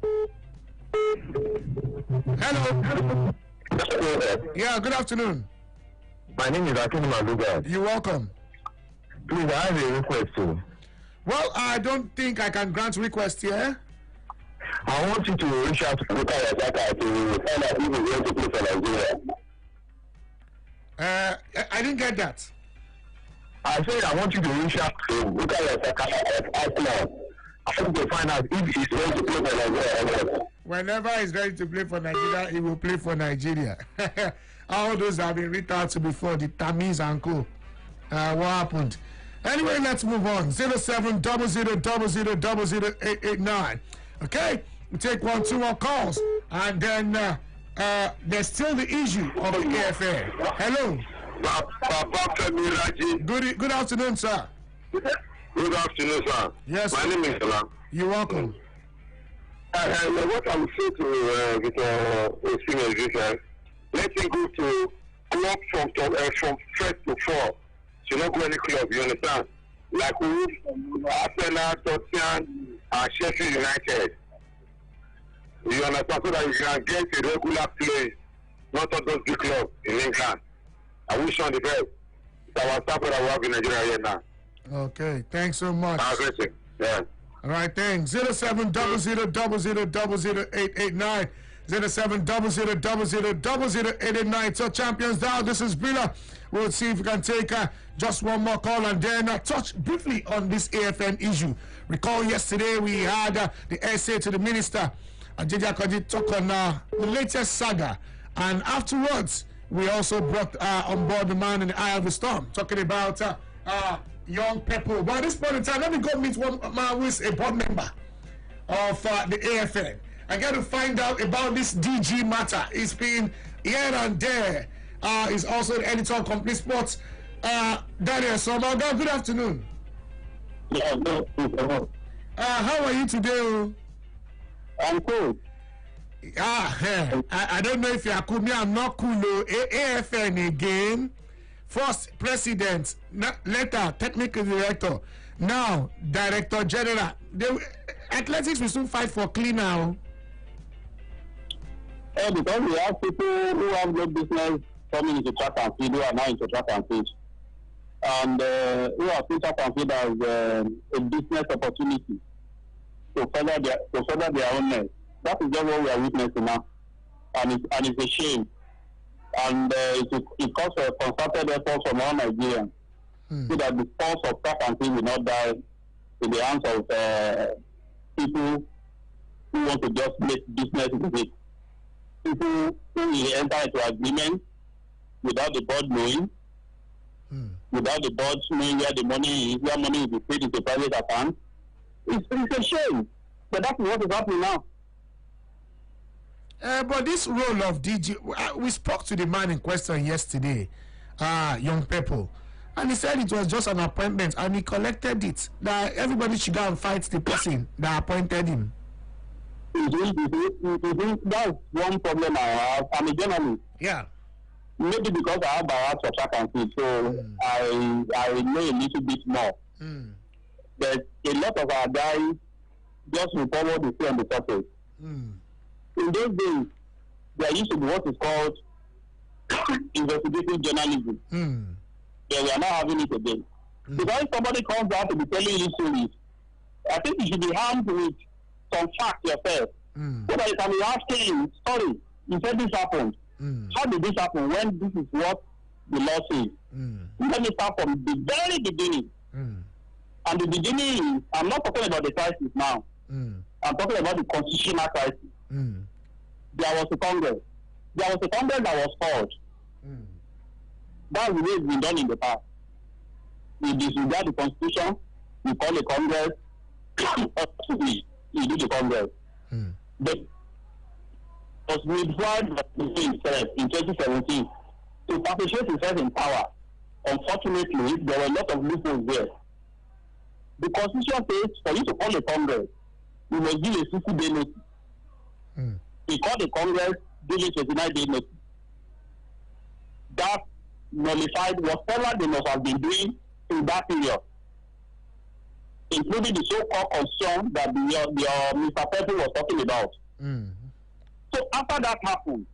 Speaker 1: Hello. Yeah, good afternoon.
Speaker 8: My name is Akin Maluga.
Speaker 1: You're welcome.
Speaker 8: Please, I have a request too.
Speaker 1: Well, I don't think I can grant request here.
Speaker 8: I want you to reach out to Bukayo Saka to find out if he's going to play for Nigeria.
Speaker 1: I didn't get that.
Speaker 8: I said I want you to reach out to Bukayo Saka at Arsenal have to find out if he's ready to play for Nigeria.
Speaker 1: Whenever he's ready to play for Nigeria, he will play for Nigeria. All those have been written out to before, the Tamiz and co. What happened? Anyway, let's move on. 0700000889. Okay? We take 2 more calls. And then there's still the issue of the AFL. Hello. Good afternoon, sir.
Speaker 8: Good afternoon, sir.
Speaker 1: Yes.
Speaker 8: My name is Salam.
Speaker 1: You're welcome.
Speaker 8: What I'm saying to Osimhen is this: let him go to club from first to fourth. Should not go any club. You understand? Like Arsenal, Tottenham, and Sheffield United. You understand? So that you can get a regular place, not all those big clubs in England. I wish you all the best. It's our staff that we have in Nigeria here now.
Speaker 1: Okay, thanks so much.
Speaker 8: Yeah.
Speaker 1: All right, thanks. 0700000889. 0700000889. So champions down. This is Bila. We'll see if we can take just one more call and then touch briefly on this AFN issue. Recall yesterday we had the essay to the minister, Ajija Kaji, talk on the latest saga, and afterwards we also brought on board the man in the eye of the storm, talking about young people. But at this point in time, let me go meet one man who is a board member of the AFN. I got to find out about this DG matter. It's been here and there. He's also the editor of Complete Sports. Daniel Somaga, good afternoon.
Speaker 8: Yeah,
Speaker 1: how are you today?
Speaker 8: I'm cool.
Speaker 1: I don't know if you are cool. Me, I'm not cool. AFN again. First president, later technical director, now director general. Athletics will soon fight for clean now.
Speaker 8: Because we have people who have no business coming into track and field, who are now into track and field, and who have seen track and field as a business opportunity to further their own. That is just what we are witnessing now, and it's a shame. And it calls for a concerted effort from all Nigerians so that the force of track and field will not die in the hands of people who want to just make business with it. People who will enter into agreement without the board knowing, without the board knowing where the money is, where money will be paid into private account. It's a shame, but that's what is happening now.
Speaker 1: But this role of DG, we spoke to the man in question yesterday, young people, and he said it was just an appointment, and he collected it. That everybody should go and fight the person that appointed him.
Speaker 8: That's one problem I have. I'm a journalist.
Speaker 1: Yeah.
Speaker 8: Maybe because I have bias for track and field, so I know a little bit more. But a lot of our guys just report what they see on the surface. In those days, there used to be what is called investigative journalism. Yeah, we are not having it again. Because if somebody comes out to be telling you stories, I think you should be armed with some facts yourself. So that you can be asking, sorry, you said this happened. How did this happen when this is what the law says? Let me start from the very beginning. And the beginning is, I'm not talking about the crisis now. I'm talking about the constitutional crisis. There was a Congress. There was a Congress that was called. That's the way it's been done in the past. You disregard the Constitution, you call a Congress, you do the Congress. But it was withdrawn itself in 2017 to perpetuate itself in power. Unfortunately, there were a lot of loopholes there. The Constitution says for you to call a Congress, you must give a 60-day notice. We call the Congress, give a 29-day notice. That nullified whatever they must have been doing in that period, including the so-called constitution that the Mr. Pepe was talking about. So after that happened,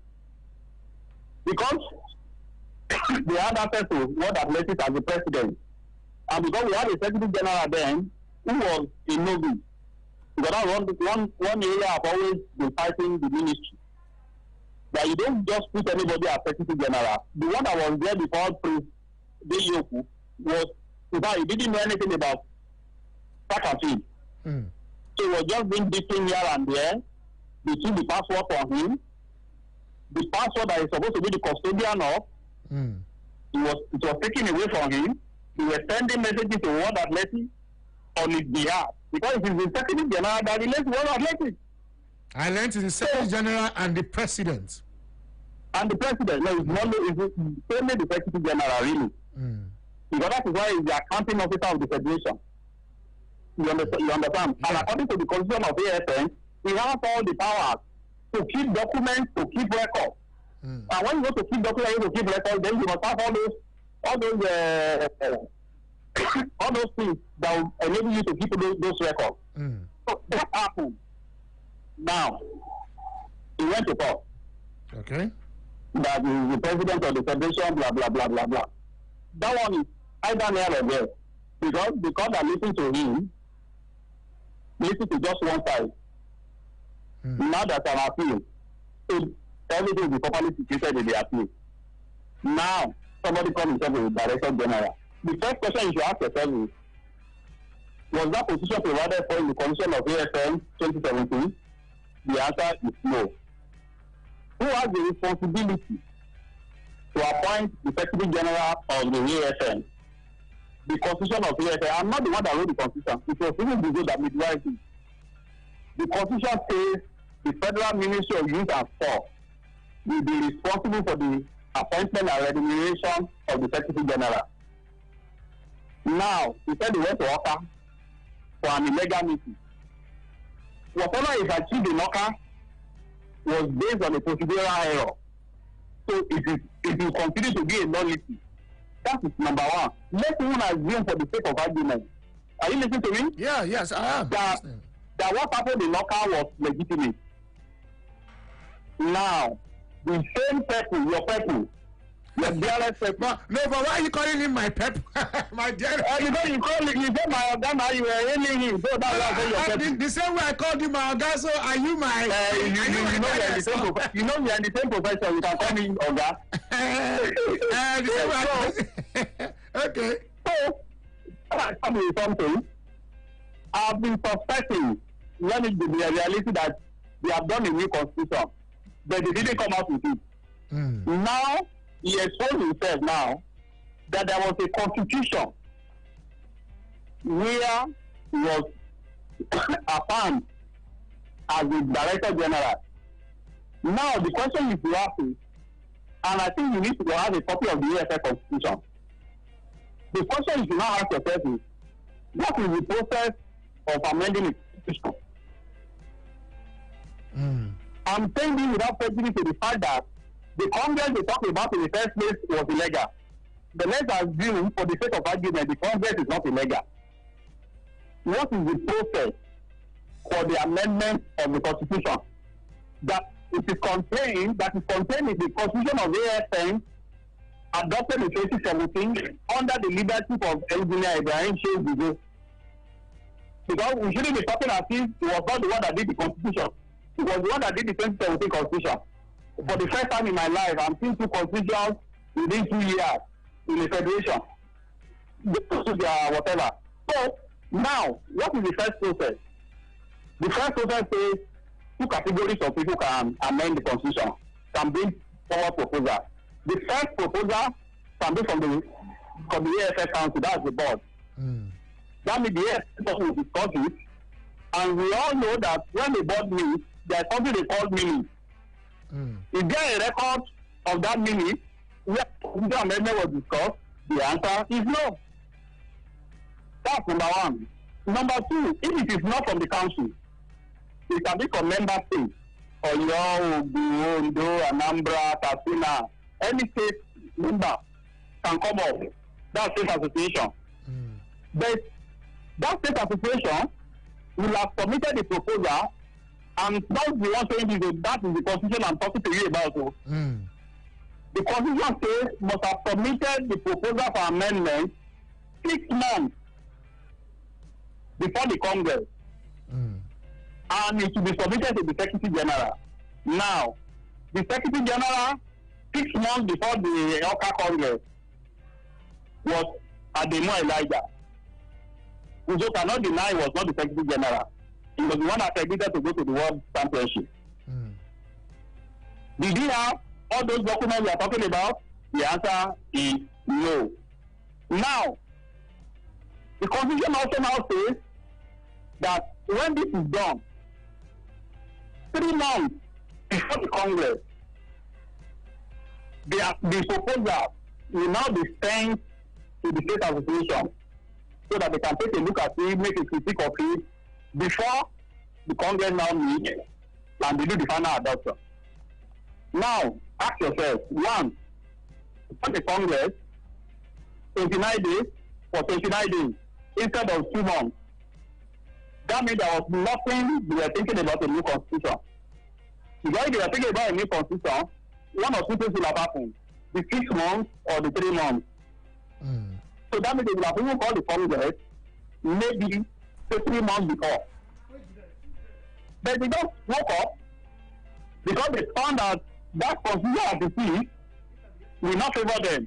Speaker 8: because they had access to what athletics as the president, and because we had a secretary general then who was a novice, because that one area I've always been fighting the ministry, that you don't just put anybody as secretary general. The one that was there before Prince Deyoku was, in fact, he didn't know anything about track and field.
Speaker 3: So he was just being beaten here and there. They took the password from him. The password that is supposed to be the custodian of, it was taken away from him. He was sending messages to World Athletics on his behalf. Because it is the Secretary General that relates to World Athletics.
Speaker 1: I learned it's the Secretary General and the President.
Speaker 3: And the President, no, it's only the Secretary General, really. Because that is why he's the accounting officer of the Federation. You understand?
Speaker 1: Yeah.
Speaker 3: And according to the constitution of AFN, he has all the powers to keep documents, to keep records. And when you go to keep documents, to keep records, then you must have all those things that will enable you to keep those records. So that happened. Now, he went to court.
Speaker 1: Okay.
Speaker 3: That is the president of the federation, blah, blah, blah, blah, blah. That one is either near or there. Because the court that listen to him, listen to just one side. Now there's an appeal. So everything will be properly situated in the appeal. Now, somebody comes himself with the Director General. The first question you should ask yourself is, was that position provided for in the constitution of AFN 2017? The answer is no. Who has the responsibility to appoint the Secretary General of the AFN? The constitution of AFN. I'm not the one that wrote the constitution. It was even the that midwife. The constitution says the Federal Ministry of Youth and Sport will be responsible for the appointment and remuneration of the Secretary General. Now, he said he went to Oka for an illegal meeting. Whatever is achieved in Oka was based on a procedural error. So it will continue to be a nullity. That is number one. Let's even assume for the sake of argument. Are you listening to me?
Speaker 1: Yeah, yes, I am.
Speaker 3: That what happened in Oka was legitimate. Now, the same people, your people, your dearest people.
Speaker 1: No, but why are you calling him my pep? My dear.
Speaker 3: Because you call it, you say my organ, now you are hailing him. So that's why your people.
Speaker 1: The same way I called you my organ, so are you my...
Speaker 3: you know we are in the same you know we are in the same profession. You can call me organ.
Speaker 1: The same way okay.
Speaker 3: So, I tell you something. I've been suspecting, when it be a reality that they have done a new constitution, but they didn't come out with it. Now, he exposed himself now that there was a constitution where he was affirmed as the Director General. Now, the question is to ask is, and I think you need to have a copy of the AFN Constitution. The question you should now ask yourself is, what is the process of amending the Constitution? I'm saying this without prejudice to the fact that the Congress they talk about in the first place was illegal. But let's assume, for the sake of argument, the Congress is not illegal. What is the process for the amendment of the Constitution? That is contained in the Constitution of AFN adopted in 2017 under the leadership of Engineer Ibrahim Sheikh Dube. Because we shouldn't be talking as if he was not the one that did the Constitution. He was the one that did the 2017 Constitution. For the first time in my life, I'm seeing two constitutions within 2 years in the Federation. Whatever. So, now, what is the first process? The first process says two categories of people can amend the Constitution, can bring forward proposals. The first proposal can be from the AFN Council, that's the board. That means the AFN will discuss it. And we all know that when the board meets, there is something they call minutes. Is there a record of that minute where the amendment was discussed? The answer is no. That's number one. Number two, if it is not from the council, it can be from member states. Oyo, Ogun, Ondo, Anambra, Katsina, any state member can come up. That's state association. But that state association will have submitted the proposal, and that's the one saying that is the constitution I'm talking to you about. The constitution says must have submitted the proposal for amendment 6 months before the Congress. And it should be submitted to the Secretary General. Now, the Secretary General, 6 months before the Oka Congress, was Ademo Elijah. We cannot deny he was not the Secretary General.
Speaker 7: he was the one that agreed to go to the World Championship. Did he have all those documents we are talking about? The answer is no. Now, the Constitution also now says that when this is done, 3 months before the Congress, the proposal will now be sent to the state association so that they can take a look at it, make a critique of it before the Congress now meets and they do the final adoption. Now, ask yourself, one, for the Congress, 29 days for 29 days instead of 2 months. That means there was nothing they were thinking about a new constitution. Because if they were thinking about a new constitution, one or two things will have happened. The 6 months or the 3 months. So that means they will have even called the Congress maybe 3 months before. But they just woke up because they found out that constitution as it is will not favor them.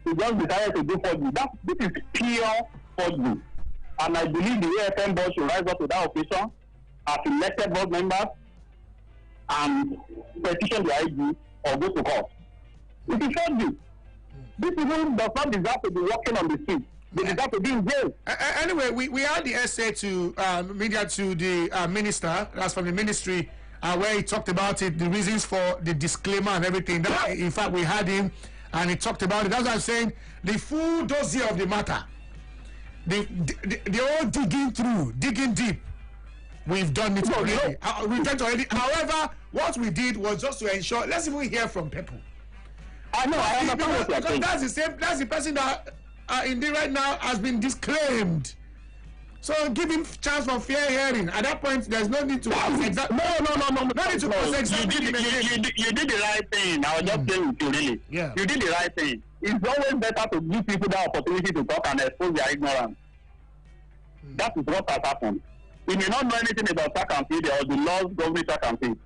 Speaker 7: They just decided to do 4G. This is pure 4G. And I believe the AFN board should rise up to that occasion as elected board members and petition the IG or go to court. It is 4G. This people does not deserve to be walking on the street. They deserve to be in jail.
Speaker 1: Anyway, we had the essay to media to the minister, that's from the ministry, where he talked about it, the reasons for the disclaimer and everything. That, in fact, we had him and he talked about it. That's what I'm saying. The full dossier of the matter, the whole digging deep. We've done it already. We've done it already. However, what we did was just to ensure. Let's even hear from people.
Speaker 7: I know. I understand what you're saying.
Speaker 1: That's the same. That's the person that indeed right now has been disclaimed. So give him chance for fair hearing. At that point, there's no need to.
Speaker 7: No need to you did the right thing. I was just saying with you, really.
Speaker 1: Yeah.
Speaker 7: You did the right thing. It's always better to give people that opportunity to talk and expose their ignorance. That is what has happened. You may not know anything about track and field or the laws governing track and field.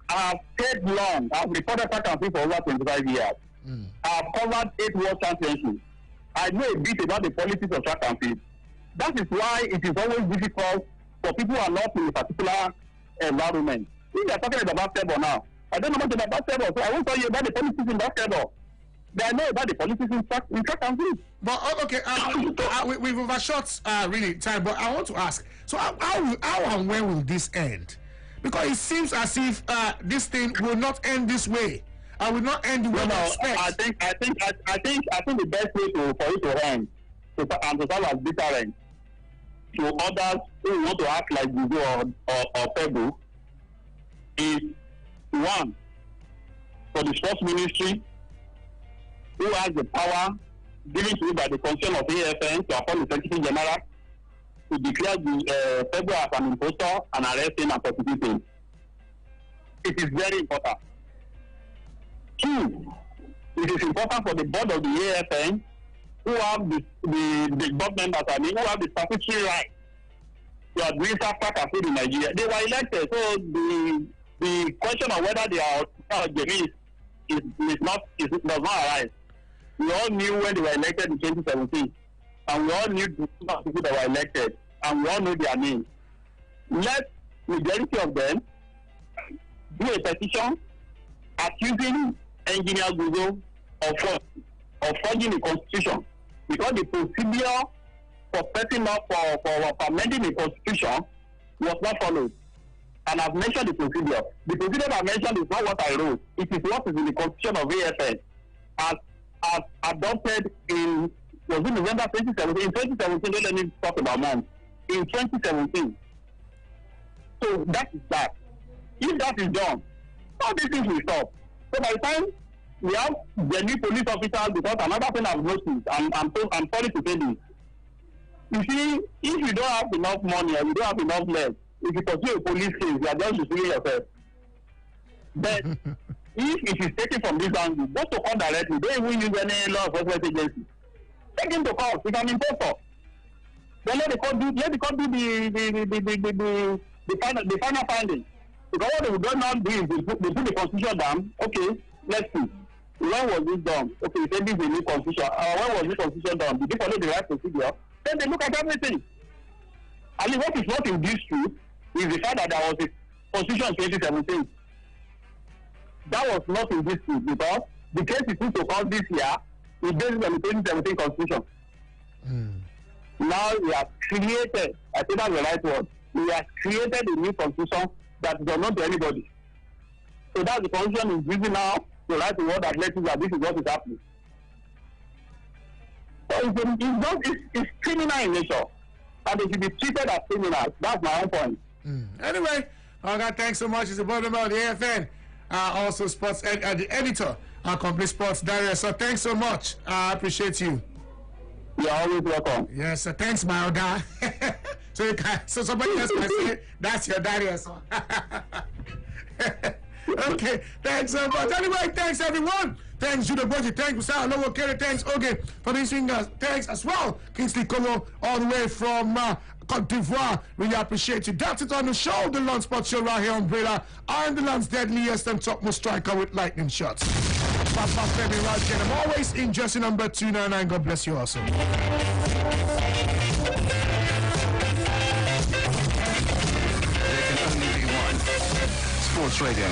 Speaker 7: I have stayed long. I have reported track and field for over 25 years. I have covered 8 world championships. I know a bit about the politics of track and field. That is why it is always difficult for people who are not in a particular environment. If they are talking about basketball now, I don't know much about basketball, so I won't tell you about the politics in basketball. But I know about the politics in track and field.
Speaker 1: But okay, we've overshot really time. But I want to ask: so how and when will this end? Because it seems as if this thing will not end this way. I will not end the way we expect.
Speaker 7: I think the best way for it to end and to serve as deterrent to others who want to act like Juju or Pebble is one, for the sports ministry, who has the power given to it by the Constitution of AFN to appoint the Secretary General to declare the Pebble as an impostor and arrest him and prosecute him. It is very important. 2, it is important for the board of the AFN who have the board members, who have the statutory right to administer track and field in Nigeria. They were elected, so the question of whether they are genuine does not arise. We all knew when they were elected in 2017, and we all knew the people that were elected, and we all know their names. Let majority of them do a petition accusing Engineer Google of forging the constitution, because the procedure for setting up for amending the constitution was not followed. And I've mentioned the procedure. The procedure I mentioned is not what I wrote. It is what is in the constitution of AFN as adopted in November 2017. In 2017, don't let me talk about months. In 2017. So that is that. If that is done, all these things will stop. So by the time we have the new police officers, because another thing I've noticed, I'm sorry to say this. You see, if you don't have enough money or you don't have enough left, if you pursue a police case, you are just deceiving yourself. But if it is taken from this angle, go to court directly. Don't even use any law enforcement agency. Take him to court. It's an impostor. Then let the court do the final finding. Because what they would not do is they put the constitution down. Okay, let's see. When was this done? Okay, you said this is a new constitution. When was this constitution done? Did they follow the right procedure? Then they look at everything.
Speaker 2: I mean, what is not in dispute is the fact that there was a constitution in 2017. That was not in dispute because the case is to court this year is based on the 2017 constitution. Now we have created, I think that's the right word, we have created a new constitution that is unknown to anybody. So that's the constitution is using now to write the word that lets you that this is what is happening. So it's criminal in nature. And they should be treated as criminals. That's my own point.
Speaker 1: Anyway, God, thanks so much. It's a brother about the AFN, also sports the editor, Complete Sports Diary. So thanks so much. I appreciate you.
Speaker 2: You're always welcome.
Speaker 1: Yes, sir. Thanks, my guy. So somebody else can say that's your daddy. So. Okay, thanks so much. Anyway, thanks everyone. Thanks Judah Boji. Thanks Usara Lowo Kere. Thanks Oge for these fingers. Thanks as well, Kingsley Kolo, all the way from Cote d'Ivoire. Really appreciate you. That's it on the show. The Lance Sports Show right here on Umbrella. I'm the Lance deadliest and topmost striker with lightning shots. Papa Femi Raji, and I'm always in jersey number 299. God bless you also.
Speaker 4: There can only be one. Sports Radio.